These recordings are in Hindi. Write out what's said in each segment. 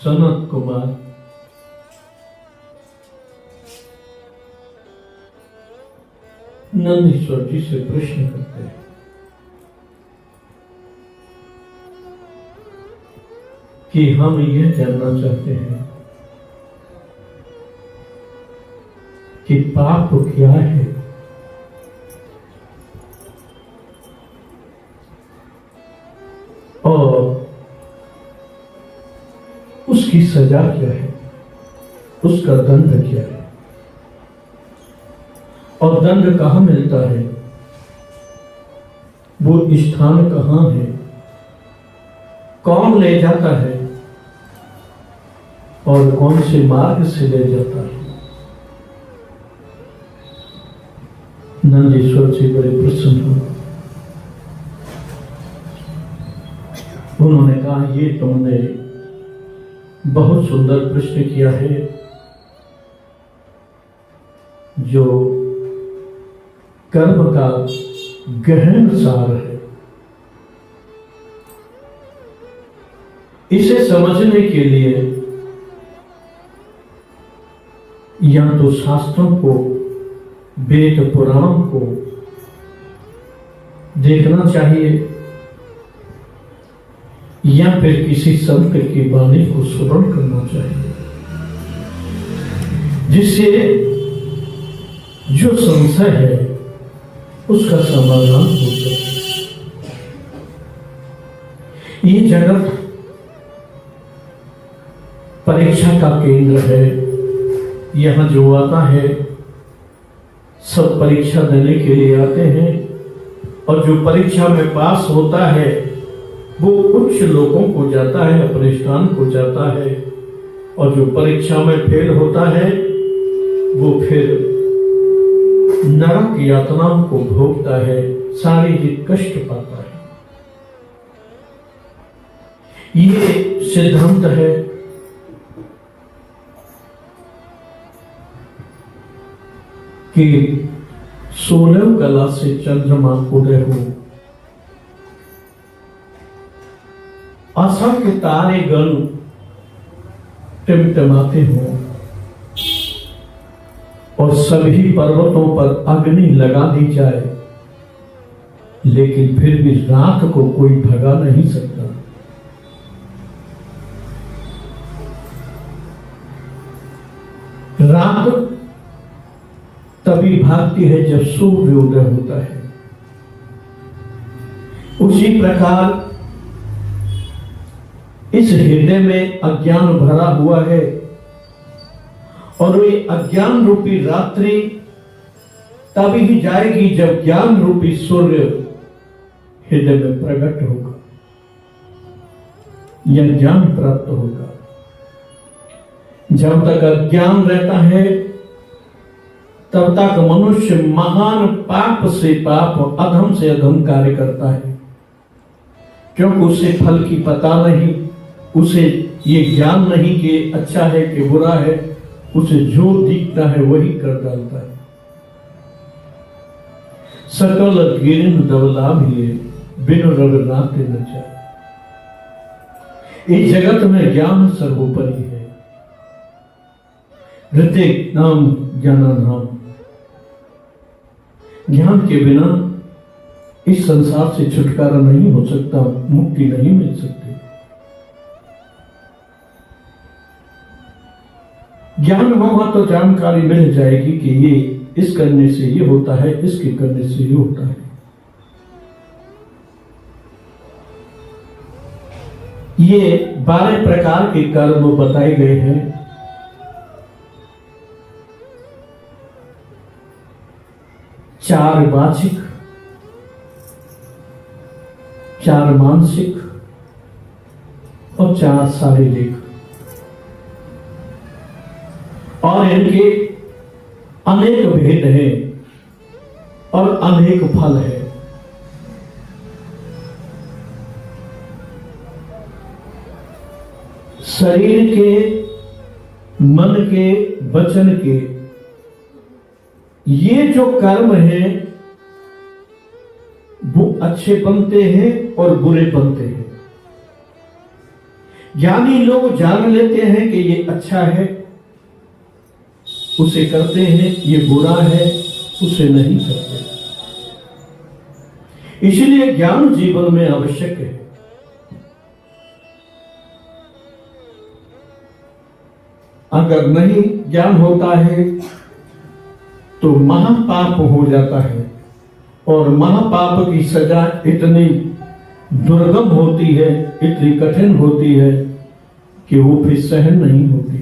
सनत कुमार नंदीश्वर जी से प्रश्न करते हैं कि हम यह जानना चाहते हैं कि पाप क्या है और उसकी सजा क्या है, उसका दंड क्या है और दंड कहां मिलता है, वो स्थान कहां है, कौन ले जाता है और कौन से मार्ग से ले जाता है। नंदीश्वर से बड़े प्रसन्न हुए। उन्होंने कहा, ये तुमने बहुत सुंदर प्रश्न किया है जो कर्म का गहन सार है। इसे समझने के लिए या तो शास्त्रों को, वेद पुराण को देखना चाहिए या फिर किसी संत की वाणी को श्रवण करना चाहिए, जिससे जो संशय है उसका समाधान हो सके। ये जगत परीक्षा का केंद्र है। यहां जो आता है सब परीक्षा देने के लिए आते हैं और जो परीक्षा में पास होता है वो उच्च लोगों को जाता है, अपने स्थान को जाता है, और जो परीक्षा में फेल होता है वो फिर नरक यातनाओं को भोगता है, शारीरिक कष्ट पाता है। ये सिद्धांत है कि 16 कला से चंद्रमा उदय हो, असंख्य तारे गण टिमटिमाते हों और सभी पर्वतों पर अग्नि लगा दी जाए, लेकिन फिर भी रात को कोई भगा नहीं सकता। रात तभी भागती है जब सूर्योदय होता है। उसी प्रकार इस हृदय में अज्ञान भरा हुआ है और वे अज्ञान रूपी रात्रि तभी ही जाएगी जब ज्ञान रूपी सूर्य हृदय में प्रकट होगा या ज्ञान प्राप्त होगा। जब तक अज्ञान रहता है तब तक मनुष्य महान पाप से पाप, अधम से अधम कार्य करता है, क्योंकि उसे फल की पता नहीं, उसे ये ज्ञान नहीं कि अच्छा है कि बुरा है, उसे जो दिखता है वही कर डालता है। सकल गिरिन दवलाभिये बिनु रघुनाथ न जाए। इस जगत में ज्ञान सर्वोपरि है। ऋतिक नाम ज्ञाना नाम। ज्ञान के बिना इस संसार से छुटकारा नहीं हो सकता, मुक्ति नहीं मिल सकती। ज्ञान होगा तो जानकारी मिल जाएगी कि ये इस करने से ये होता है, इसके करने से ये होता है। ये 12 प्रकार के कर्म बताए गए हैं। चार वाचिक, 4 मानसिक और 4 शारीरिक, और इनके अनेक भेद हैं और अनेक फल है। शरीर के, मन के, वचन के ये जो कर्म हैं वो अच्छे बनते हैं और बुरे बनते हैं। ज्ञानी लोग जान लेते हैं कि ये अच्छा है, उसे करते हैं, ये बुरा है, उसे नहीं करते। इसलिए ज्ञान जीवन में आवश्यक है। अगर नहीं ज्ञान होता है तो महापाप हो जाता है, और महापाप की सजा इतनी दुर्गम होती है, इतनी कठिन होती है कि वो फिर सहन नहीं होती।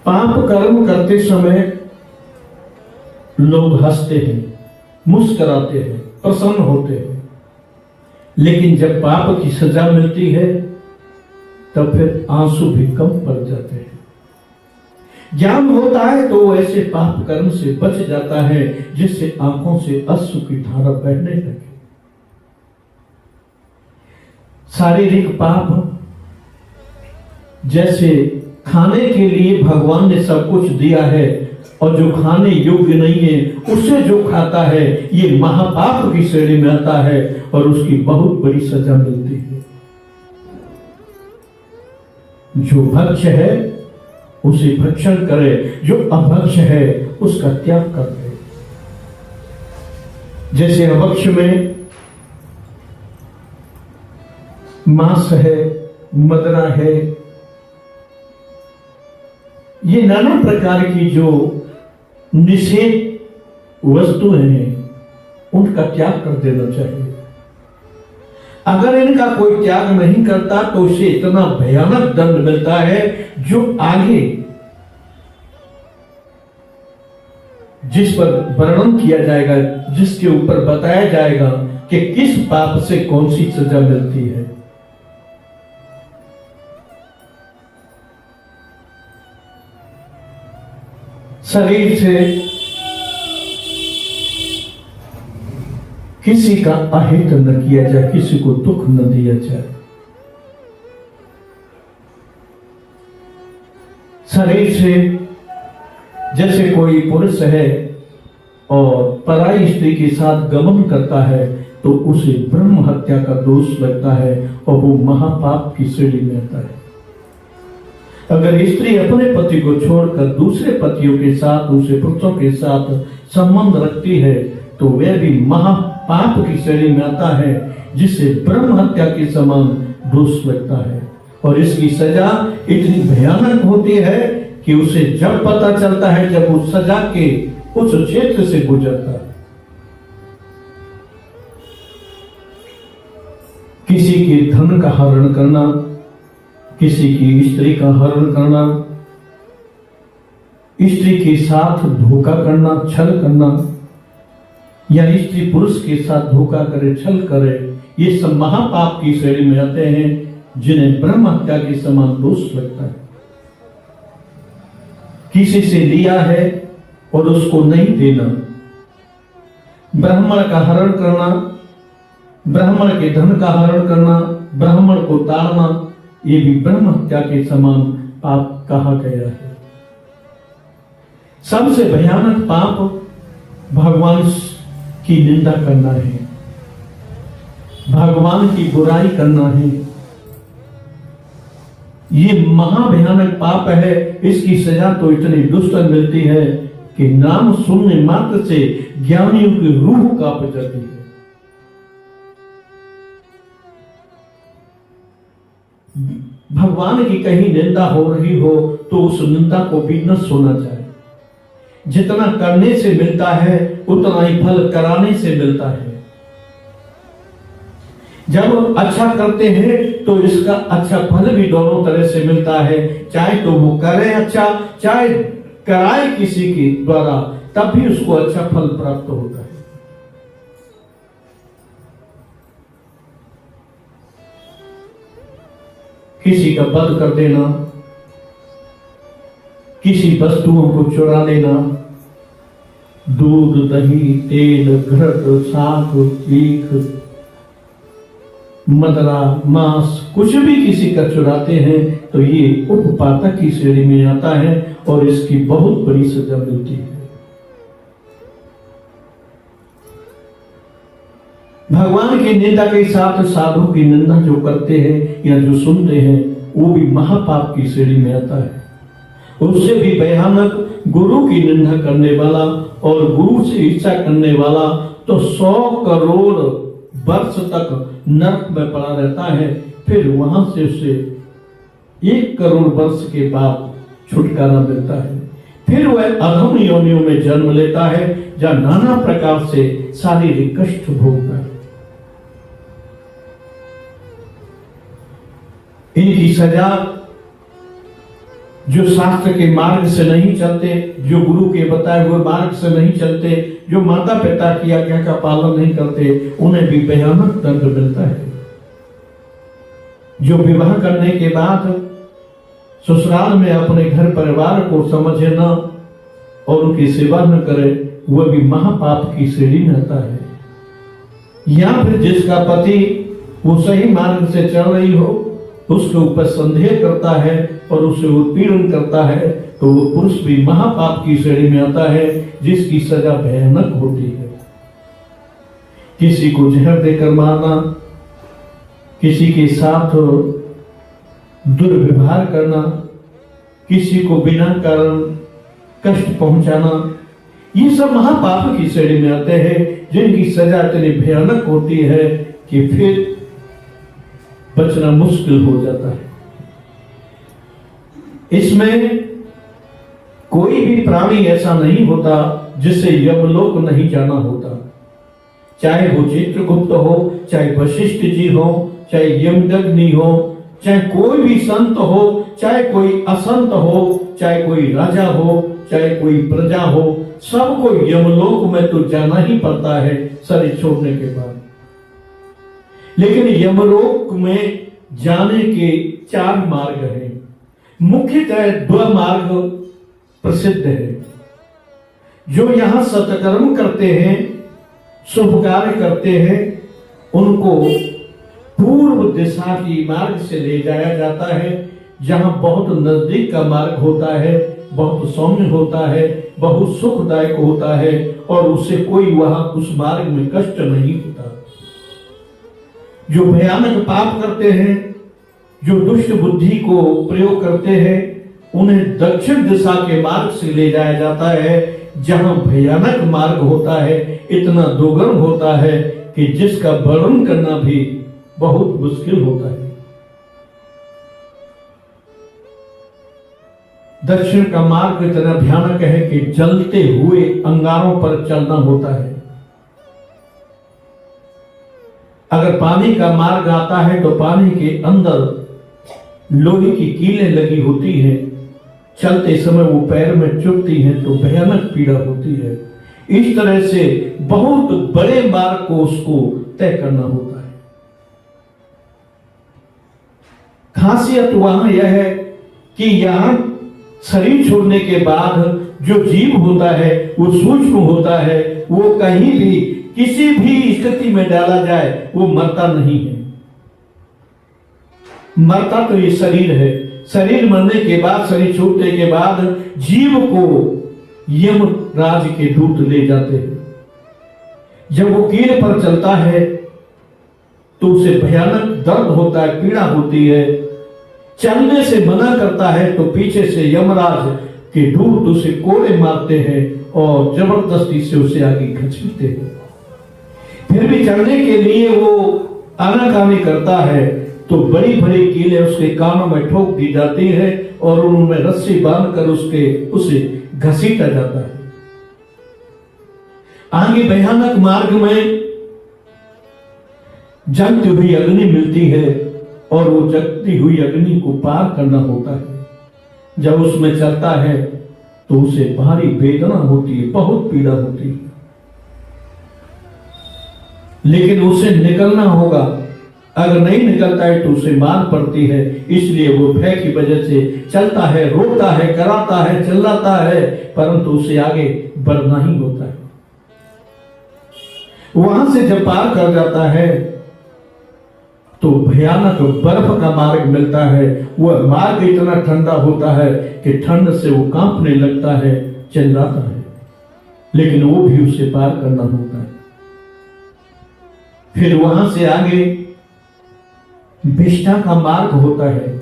पाप कर्म करते समय लोग हंसते हैं, मुस्कुराते हैं, प्रसन्न होते हैं, लेकिन जब पाप की सजा मिलती है तब फिर आंसू भी कम पड़ जाते हैं। ज्ञान होता है तो वो ऐसे पाप कर्म से बच जाता है जिससे आंखों से अश्रु की धारा बहने लगे। शारीरिक पाप, जैसे खाने के लिए भगवान ने सब कुछ दिया है और जो खाने योग्य नहीं है उससे जो खाता है ये महापाप की श्रेणी में आता है और उसकी बहुत बड़ी सजा मिलती है। जो भक्ष्य है उसे भक्षण करे, जो अभक्ष्य है उसका त्याग कर दे। जैसे अभक्ष्य में मांस है, मदरा है, ये नाना प्रकार की जो निषेध वस्तुएं हैं उनका त्याग कर देना चाहिए। अगर इनका कोई त्याग नहीं करता तो उसे इतना भयानक दंड मिलता है जो आगे जिस पर वर्णन किया जाएगा, जिसके ऊपर बताया जाएगा कि किस पाप से कौन सी सजा मिलती है। शरीर से किसी का अहित न किया जाए, किसी को दुख न दिया जाए। शरीर से जैसे कोई पुरुष है और पराई स्त्री के साथ गमन करता है तो उसे ब्रह्म हत्या का दोष लगता है और वो महापाप की श्रेणी में आता है। अगर स्त्री अपने पति को छोड़कर दूसरे पतियों के साथ, दूसरे पुरुषों के साथ संबंध रखती है तो वह भी महापाप की श्रेणी में आता है, जिससे ब्रह्म हत्या के समान दोष लगता है। और इसकी सजा इतनी भयानक होती है कि उसे जब पता चलता है जब उस सजा के उस क्षेत्र से गुजरता है। किसी के धन का हरण करना, किसी की स्त्री का हरण करना, स्त्री के साथ धोखा करना, छल करना, या स्त्री पुरुष के साथ धोखा करे, छल करे, ये सब महापाप की श्रेणी में आते हैं जिन्हें ब्रह्म हत्या के समान दोष लगता है। किसी से लिया है और उसको नहीं देना, ब्राह्मण का हरण करना, ब्राह्मण के धन का हरण करना, ब्राह्मण को ताड़ना, ये भी ब्रह्म हत्या के समान पाप कहा गया है। सबसे भयानक पाप भगवान की निंदा करना है, भगवान की बुराई करना है। ये महाभयानक पाप है। इसकी सजा तो इतनी दुष्कर मिलती है कि नाम सुनने मात्र से ज्ञानियों की रूह कांप जाती है। भगवान की कहीं निंदा हो रही हो तो उस निंदा को भी न सुना जाए। जितना करने से मिलता है उतना ही फल कराने से मिलता है। जब अच्छा करते हैं तो इसका अच्छा फल भी दोनों तरह से मिलता है, चाहे तो वो करे अच्छा, चाहे कराए किसी के द्वारा, तब भी उसको अच्छा फल प्राप्त होता है। किसी का वध कर देना, किसी वस्तुओं को चुरा लेना, दूध, दही, तेल, घृत, शाक, ईख, मदरा, मांस, कुछ भी किसी का चुराते हैं तो ये उपपातक की श्रेणी में आता है और इसकी बहुत बड़ी सजा मिलती है। भगवान की निंदा के साथ साधु की निंदा जो करते हैं या जो सुनते हैं वो भी महापाप की श्रेणी में आता है। उससे भी भयानक गुरु की निंदा करने वाला और गुरु से ईर्ष्या करने वाला तो 100 करोड़ वर्ष तक नरक में पड़ा रहता है। फिर वहां से उसे 1 करोड़ वर्ष के बाद छुटकारा मिलता है। फिर वह अधम योनियों में जन्म लेता है जहां नाना प्रकार से शारीरिक कष्ट भोगता है। इनकी सजा जो शास्त्र के मार्ग से नहीं चलते, जो गुरु के बताए हुए मार्ग से नहीं चलते, जो माता पिता की आज्ञा का पालन नहीं करते, उन्हें भी भयानक दंड मिलता है। जो विवाह करने के बाद ससुराल में अपने घर परिवार को समझे न और उनकी सेवा न करे, वह भी महापाप की श्रेणी में आता है। या फिर जिसका पति वो सही मार्ग से चल रही हो, उसके ऊपर संदेह करता है और उसे उत्पीड़न करता है, तो वो पुरुष भी महापाप की श्रेणी में आता है, जिसकी सजा भयानक होती है। किसी को जहर देकर मारना, किसी के साथ दुर्व्यवहार करना, किसी को बिना कारण कष्ट पहुंचाना, ये सब महापाप की श्रेणी में आते हैं, जिनकी सजा इतनी भयानक होती है कि फिर बचना मुश्किल हो जाता है। इसमें कोई भी प्राणी ऐसा नहीं होता जिसे यमलोक नहीं जाना होता। चाहे वो चित्रगुप्त हो, चाहे वशिष्ठ जी हो, चाहे यमदग्नि हो, चाहे कोई भी संत हो, चाहे कोई असंत हो, चाहे कोई राजा हो, चाहे कोई प्रजा हो, सबको यमलोक में तो जाना ही पड़ता है शरीर छोड़ने के बाद। लेकिन यमलोक में जाने के 4 मार्ग हैं। मुख्यतः 2 मार्ग प्रसिद्ध है। जो यहां सत्कर्म करते हैं, शुभ कार्य करते हैं, उनको पूर्व दिशा की मार्ग से ले जाया जाता है, जहां बहुत नजदीक का मार्ग होता है, बहुत सौम्य होता है, बहुत सुखदायक होता है और उसे कोई वहां उस मार्ग में कष्ट नहीं होता। जो भयानक पाप करते हैं, जो दुष्ट बुद्धि को प्रयोग करते हैं, उन्हें दक्षिण दिशा के मार्ग से ले जाया जाता है, जहां भयानक मार्ग होता है, इतना दुर्गम होता है कि जिसका वर्णन करना भी बहुत मुश्किल होता है। दक्षिण का मार्ग इतना भयानक है कि जलते हुए अंगारों पर चलना होता है। अगर पानी का मार्ग आता है तो पानी के अंदर लोहे की कीलें लगी होती हैं, चलते समय वो पैर में चुभती हैं तो भयानक पीड़ा होती है। इस तरह से बहुत बड़े मार्ग को उसको तय करना होता है। खासियत वहां यह है कि यहां शरीर छोड़ने के बाद जो जीव होता है वो सूक्ष्म होता है, वो कहीं भी किसी भी स्थिति में डाला जाए वो मरता नहीं है। मरता तो ये शरीर है। शरीर मरने के बाद, शरीर छूटने के बाद जीव को यमराज के दूत ले जाते हैं। जब वो कील पर चलता है तो उसे भयानक दर्द होता है, पीड़ा होती है। चलने से मना करता है तो पीछे से यमराज के दूत उसे कोड़े मारते हैं और जबरदस्ती से उसे आगे खींचते हैं। फिर भी चढ़ने के लिए वो आनाकानी करता है तो बड़ी बड़ी कीलें उसके कानों में ठोक दी जाती है और उनमें रस्सी बांधकर उसे घसीटा जाता है। आगे भयानक मार्ग में जलती हुई अग्नि मिलती है और वो जलती हुई अग्नि को पार करना होता है। जब उसमें चलता है तो उसे भारी वेदना होती है, बहुत पीड़ा होती है, लेकिन उसे निकलना होगा। अगर नहीं निकलता है तो उसे मार पड़ती है। इसलिए वो भय की वजह से चलता है, रोता है, कराता है, चिल्लाता है, परंतु उसे आगे बढ़ना ही होता है। वहां से जब पार कर जाता है तो भयानक बर्फ का मार्ग मिलता है। वह मार्ग इतना ठंडा होता है कि ठंड से वो कांपने लगता है, चिल्लाता है, लेकिन वो भी उसे पार करना होता है। फिर वहां से आगे भिष्टा का मार्ग होता है।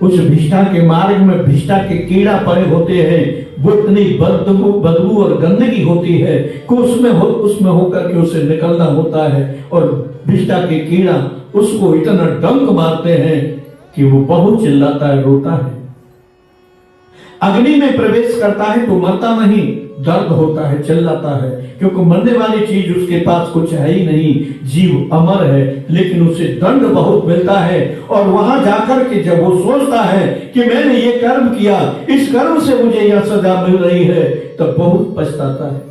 उस भिष्टा के मार्ग में भिष्टा के कीड़ा पड़े होते हैं, वो इतनी बदबू और गंदगी होती है कि उसमें होकर के उसे निकलना होता है। और भिष्टा के कीड़ा उसको इतना डंक मारते हैं कि वो बहुत चिल्लाता है, रोता है। अग्नि में प्रवेश करता है तो मरता नहीं, दर्द होता है, चिल्लाता है, क्योंकि मरने वाली चीज उसके पास कुछ है ही नहीं। जीव अमर है, लेकिन उसे दंड बहुत मिलता है। और वहां जाकर के जब वो सोचता है कि मैंने ये कर्म किया, इस कर्म से मुझे यह सजा मिल रही है, तब बहुत पछताता है,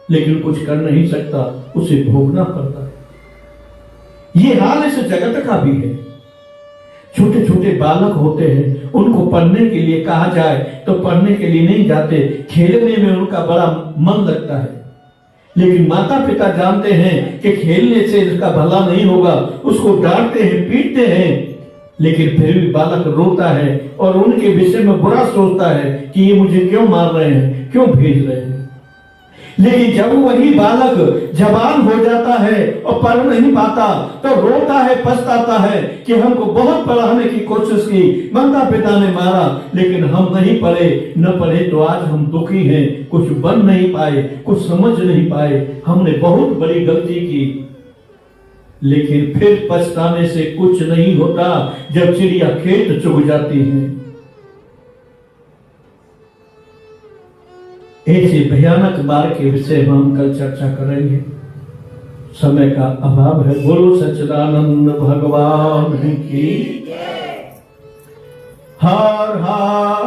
लेकिन कुछ कर नहीं सकता, उसे भोगना पड़ता है। ये हाल इस जगत का भी है। छोटे छोटे बालक होते हैं, उनको पढ़ने के लिए कहा जाए तो पढ़ने के लिए नहीं जाते, खेलने में उनका बड़ा मन लगता है। लेकिन माता पिता जानते हैं कि खेलने से इसका भला नहीं होगा, उसको डांटते हैं, पीटते हैं, लेकिन फिर भी बालक रोता है और उनके विषय में बुरा सोचता है कि ये मुझे क्यों मार रहे हैं, क्यों भेज रहे हैं। लेकिन जब वही बालक जवान हो जाता है और पढ़ नहीं पाता, तो रोता है, पछताता है कि हमको बहुत पढ़ाने की कोशिश की, माता पिता ने मारा, लेकिन हम नहीं पढ़े, न पढ़े तो आज हम दुखी हैं, कुछ बन नहीं पाए, कुछ समझ नहीं पाए, हमने बहुत बड़ी गलती की। लेकिन फिर पछताने से कुछ नहीं होता। जब चिड़िया खेत चुग जाती है, ऐसे भयानक मार्ग के विषय में हम कल चर्चा करेंगे, समय का अभाव है। बोलो सच्चिदानंद भगवान की। हर हर